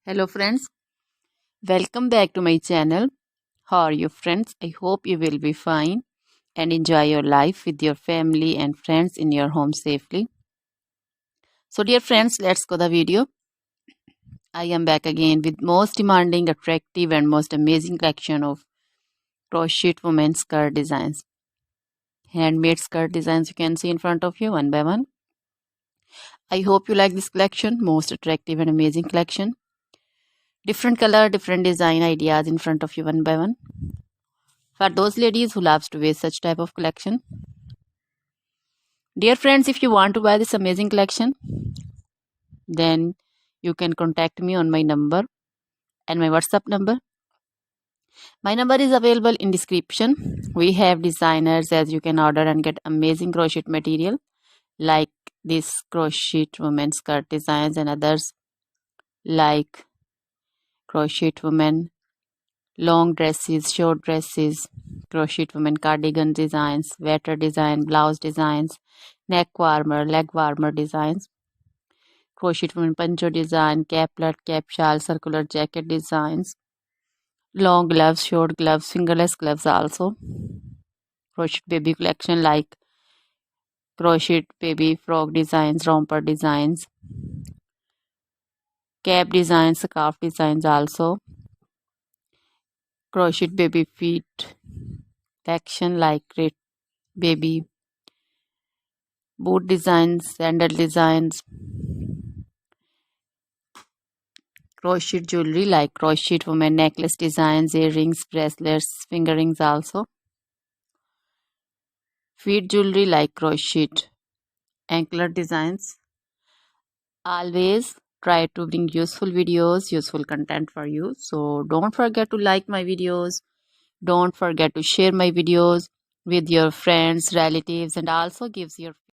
Hello friends, welcome back to my channel. How are you friends? I hope you will be fine and enjoy your life with your family and friends in your home safely. So dear friends, let's go the video. I am back again with most demanding, attractive and most amazing collection of crochet women's skirt designs. Handmade skirt designs you can see in front of you one by one. I hope you like this collection, most attractive and amazing collection. Different color, different design ideas in front of you one by one. For those ladies who loves to wear such type of collection. Dear friends, if you want to buy this amazing collection, then you can contact me on my number and my WhatsApp number. My number is available in description. We have designers as you can order and get amazing crochet material like this crochet women skirt designs and others like crochet women long dresses, short dresses, crochet women cardigan designs, sweater design, blouse designs, neck warmer, leg warmer designs, crochet women poncho design, caplet, cap shawl, circular jacket designs, long gloves, short gloves, fingerless gloves also, crochet baby collection like crochet baby frog designs, romper designs, cap designs, scarf designs also, crochet baby feet collection like great baby boot designs, sandal designs, crochet jewelry like crochet women necklace designs, earrings, bracelets, finger rings also, feet jewelry like crochet anklet designs. Always try to bring useful videos, useful content for you. So don't forget to like my videos. Don't forget to share my videos with your friends, relatives, and also gives your